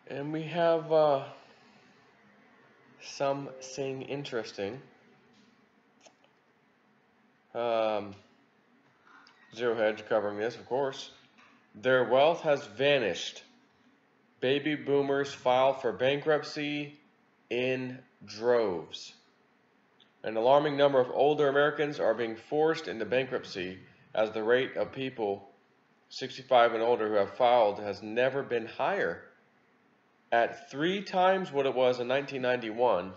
And we have something interesting. Um, Zero Hedge covering this, of course. Their wealth has vanished. Baby boomers file for bankruptcy in droves. An alarming number of older Americans are being forced into bankruptcy as the rate of people 65 and older who have filed has never been higher. At 3 times what it was in 1991,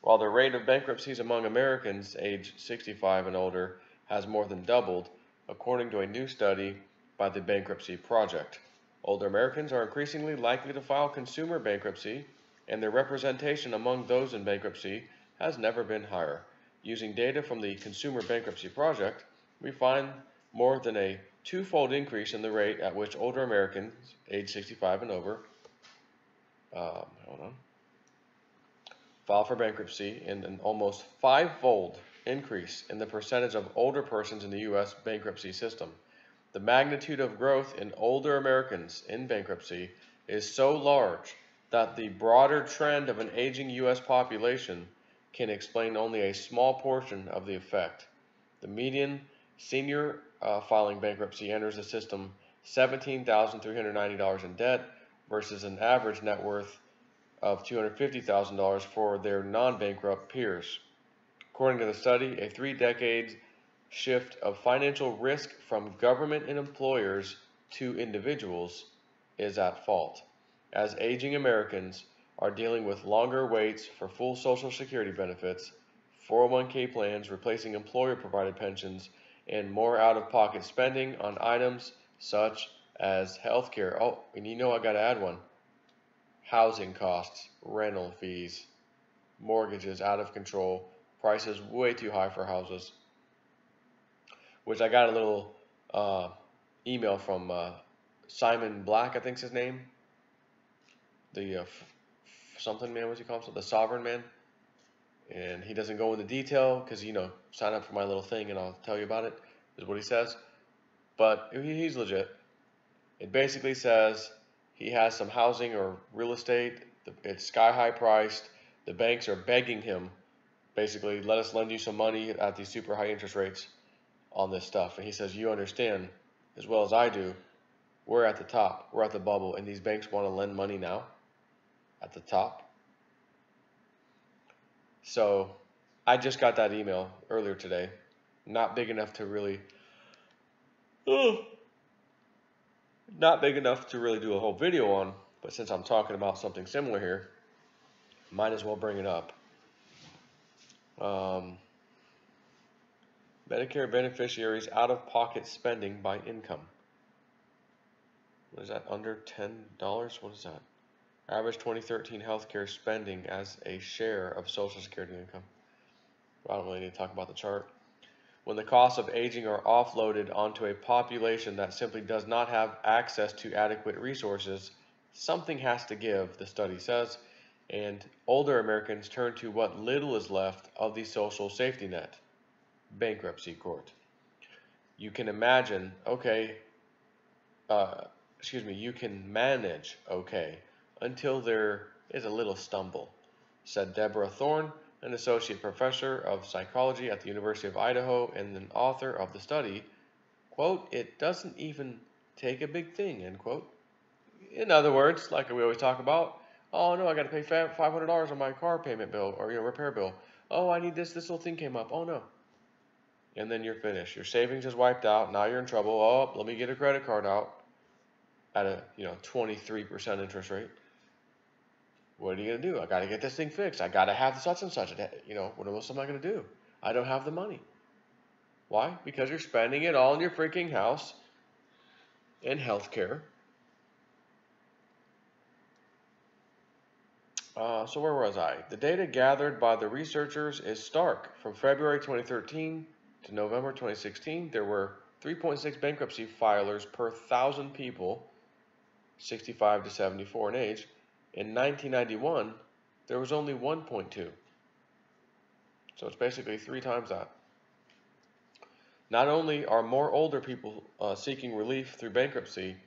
while the rate of bankruptcies among Americans aged 65 and older has more than doubled, according to a new study by the Bankruptcy Project. Older Americans are increasingly likely to file consumer bankruptcy, and their representation among those in bankruptcy has never been higher. Using data from the Consumer Bankruptcy Project, we find more than a twofold increase in the rate at which older Americans, age 65 and over, hold on, file for bankruptcy, and an almost fivefold increase in the percentage of older persons in the U.S. bankruptcy system. The magnitude of growth in older Americans in bankruptcy is so large that the broader trend of an aging U.S. population can explain only a small portion of the effect. The median senior filing bankruptcy enters the system $17,390 in debt versus an average net worth of $250,000 for their non-bankrupt peers. According to the study, a 3 decade shift of financial risk from government and employers to individuals is at fault, as aging Americans are dealing with longer waits for full Social Security benefits, 401k plans replacing employer-provided pensions, and more out-of-pocket spending on items such as health care. Oh, and you know I gotta add one. Housing costs, rental fees, mortgages out of control, prices way too high for houses. Which I got a little email from Simon Black, I think's his name, the something man, what's he called? The Sovereign Man, and he doesn't go into detail because sign up for my little thing and I'll tell you about it. Is what he says, but he's legit. It basically says he has some housing or real estate. It's sky high priced. The banks are begging him, basically, let us lend you some money at these super high interest rates on this stuff. And he says, you understand as well as I do, we're at the top, we're at the bubble, and these banks want to lend money now at the top. So I just got that email earlier today. Not big enough to really not big enough to really do a whole video on, but since I'm talking about something similar here, might as well bring it up. Medicare beneficiaries out-of-pocket spending by income. What is that, under $10? What is that? Average 2013 healthcare spending as a share of Social Security income. I don't really need to talk about the chart. When the costs of aging are offloaded onto a population that simply does not have access to adequate resources, something has to give, the study says, and older Americans turn to what little is left of the social safety net, bankruptcy court. You can imagine, you can manage okay until there is a little stumble, said Deborah Thorne, an associate professor of psychology at the University of Idaho and an author of the study. Quote, it doesn't even take a big thing, end quote. In other words, like we always talk about, oh no, I got to pay $500 on my car payment bill or repair bill. Oh, I need this little thing came up. Oh no. And then you're finished. Your savings is wiped out. Now you're in trouble. Oh, let me get a credit card out at a 23% interest rate. What are you going to do? I got to get this thing fixed. I got to have such and such. What else am I going to do? I don't have the money. Why? Because you're spending it all in your freaking house and healthcare. So where was I? The data gathered by the researchers is stark. From February 2013 to November 2016, there were 3.6 bankruptcy filers per 1,000 people, 65 to 74 in age. In 1991, there was only 1.2. So it's basically 3 times that. Not only are more older people seeking relief through bankruptcy,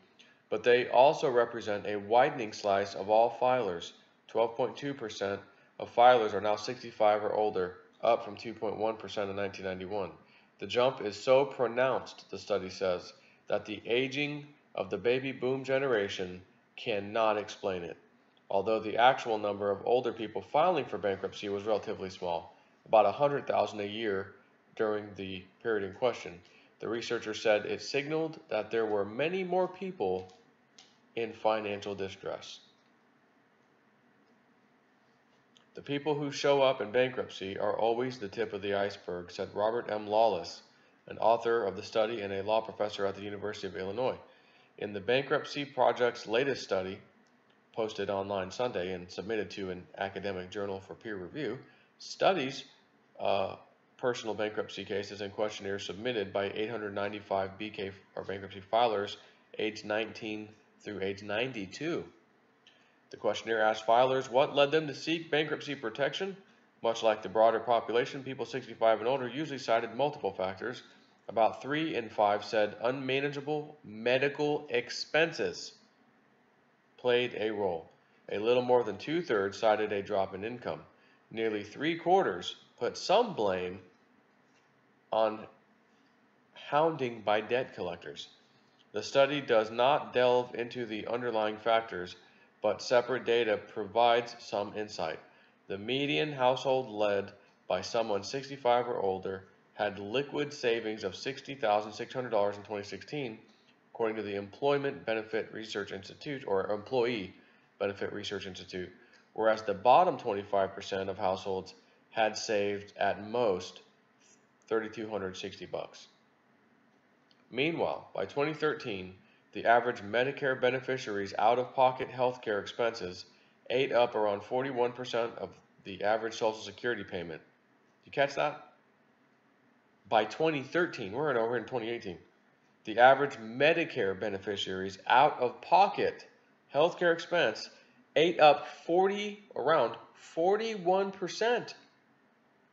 but they also represent a widening slice of all filers. 12.2% of filers are now 65 or older, up from 2.1% in 1991. The jump is so pronounced, the study says, that the aging of the baby boom generation cannot explain it. Although the actual number of older people filing for bankruptcy was relatively small, about 100,000 a year during the period in question, the researcher said it signaled that there were many more people in financial distress. The people who show up in bankruptcy are always the tip of the iceberg, said Robert M. Lawless, an author of the study and a law professor at the University of Illinois. In the Bankruptcy Project's latest study, posted online Sunday and submitted to an academic journal for peer review, studies personal bankruptcy cases and questionnaires submitted by 895 BK or bankruptcy filers aged 19 through age 92. The questionnaire asked filers what led them to seek bankruptcy protection. Much like the broader population, people 65 and older usually cited multiple factors. About 3 in 5 said unmanageable medical expenses played a role. A little more than 2/3 cited a drop in income. Nearly 3/4 put some blame on hounding by debt collectors. The study does not delve into the underlying factors, but separate data provides some insight. The median household led by someone 65 or older had liquid savings of $60,600 in 2016, according to the Employment Benefit Research Institute, or Employee Benefit Research Institute, whereas the bottom 25% of households had saved at most $3,260. Meanwhile, by 2013, the average Medicare beneficiary's out-of-pocket health care expenses ate up around 41% of the average Social Security payment. Did you catch that? By 2013, we're in 2018, the average Medicare beneficiary's out-of-pocket healthcare expense ate up around 41%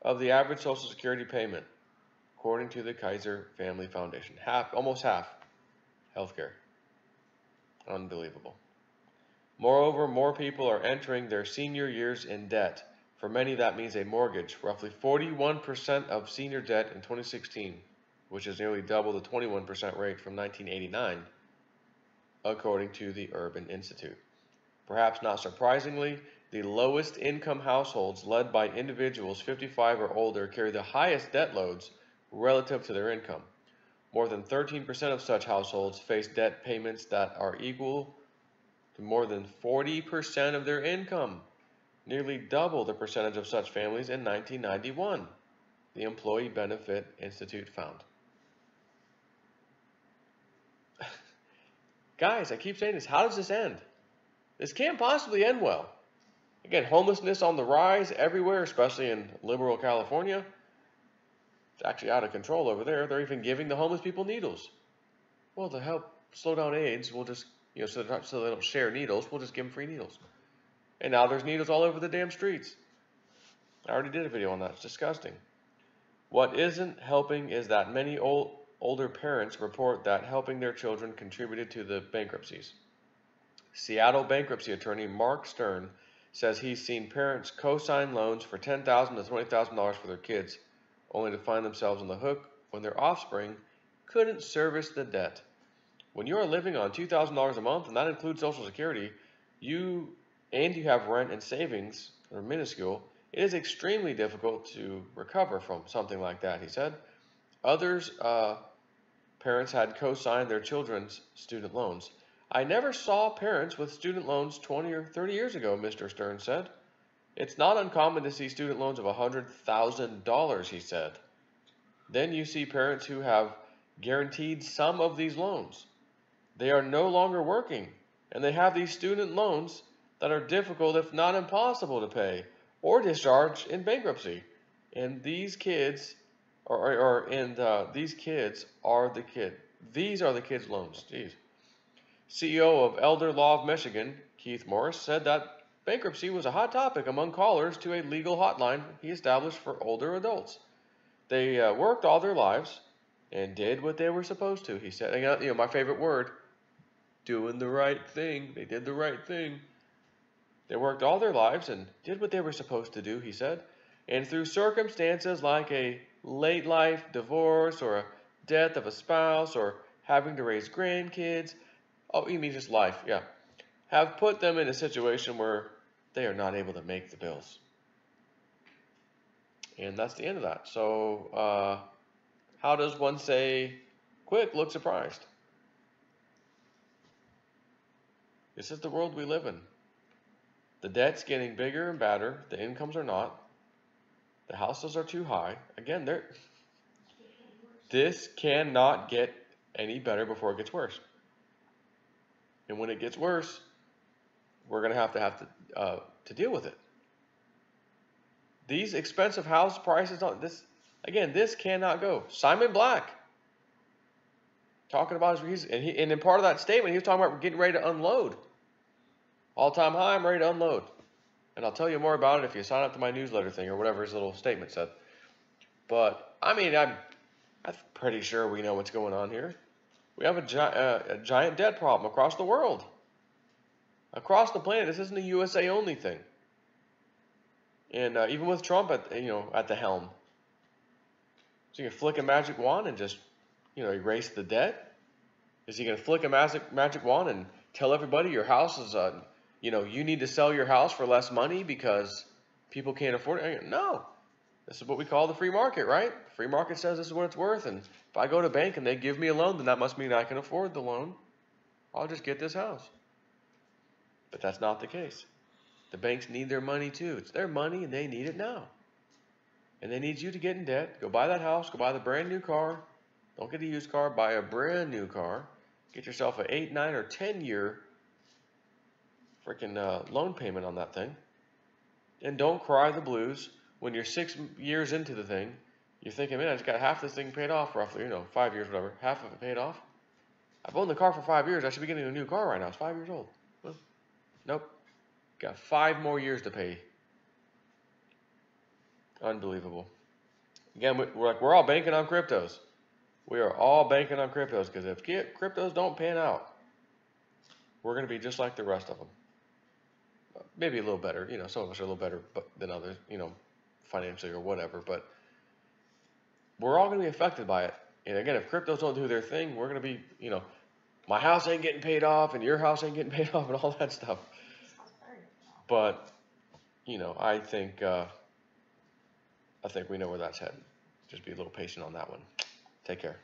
of the average Social Security payment, according to the Kaiser Family Foundation. Almost half, healthcare. Unbelievable. Moreover, more people are entering their senior years in debt. For many, that means a mortgage. Roughly 41% of senior debt in 2016, which is nearly double the 21% rate from 1989, according to the Urban Institute. Perhaps not surprisingly, the lowest income households led by individuals 55 or older carry the highest debt loads relative to their income. More than 13% of such households face debt payments that are equal to more than 40% of their income, nearly double the percentage of such families in 1991, the Employee Benefit Institute found. Guys, I keep saying this, how does this end? This can't possibly end well. Again, homelessness on the rise everywhere, especially in liberal California. It's actually out of control over there. They're even giving the homeless people needles. Well, to help slow down AIDS, we'll just, so they don't share needles, we'll just give them free needles. And now there's needles all over the damn streets. I already did a video on that. It's disgusting. What isn't helping is that many older parents report that helping their children contributed to the bankruptcies. Seattle bankruptcy attorney Mark Stern says he's seen parents co-sign loans for $10,000 to $20,000 for their kids, only to find themselves on the hook when their offspring couldn't service the debt. When you are living on $2,000 a month, and that includes Social Security, you have rent and savings that are minuscule, it is extremely difficult to recover from something like that, he said. Others, parents had co-signed their children's student loans. I never saw parents with student loans 20 or 30 years ago, Mr. Stern said. It's not uncommon to see student loans of $100,000, he said. Then you see parents who have guaranteed some of these loans. They are no longer working, and they have these student loans that are difficult, if not impossible, to pay or discharge in bankruptcy. And these kids These are the kids' loans. Jeez. CEO of Elder Law of Michigan, Keith Morris, said that bankruptcy was a hot topic among callers to a legal hotline he established for older adults. They worked all their lives and did what they were supposed to, he said. And, my favorite word, doing the right thing. They did the right thing. They worked all their lives and did what they were supposed to do, he said. And through circumstances like a late life divorce or a death of a spouse or having to raise grandkids, oh, you mean just life, yeah, have put them in a situation where they are not able to make the bills. And that's the end of that. So, how does one say, quick, look surprised? This is the world we live in. The debt's getting bigger and badder. The incomes are not. The houses are too high. Again, this cannot get any better before it gets worse. And when it gets worse, we're going to have to deal with it. These expensive house prices, this cannot go. Simon Black, talking about and in part of that statement, he was talking about getting ready to unload. All-time high, I'm ready to unload. And I'll tell you more about it if you sign up to my newsletter thing or whatever his little statement said. But, I mean, I'm pretty sure we know what's going on here. We have a giant debt problem across the world. Across the planet. This isn't a USA only thing. And even with Trump at the helm. So you can flick a magic wand and just, erase the debt? Is he going to flick a magic wand and tell everybody your house is, you need to sell your house for less money because people can't afford it? No. This is what we call the free market, right? The free market says this is what it's worth, and if I go to a bank and they give me a loan, then that must mean I can afford the loan. I'll just get this house. But that's not the case. The banks need their money too. It's their money and they need it now. And they need you to get in debt. Go buy that house. Go buy the brand new car. Don't get a used car. Buy a brand new car. Get yourself an 8, 9, or 10-year freaking loan payment on that thing. And don't cry the blues when you're 6 years into the thing. You're thinking, man, I just got half this thing paid off roughly, 5 years, whatever. Half of it paid off. I've owned the car for 5 years. I should be getting a new car right now. It's 5 years old. Well, nope. Got 5 more years to pay. Unbelievable. Again, we're all banking on cryptos. We are all banking on cryptos because if cryptos don't pan out, we're going to be just like the rest of them. Maybe a little better. Some of us are a little better than others, financially or whatever. But we're all going to be affected by it. And again, if cryptos don't do their thing, we're going to be, my house ain't getting paid off and your house ain't getting paid off and all that stuff. But, I think we know where that's headed. Just be a little patient on that one. Take care.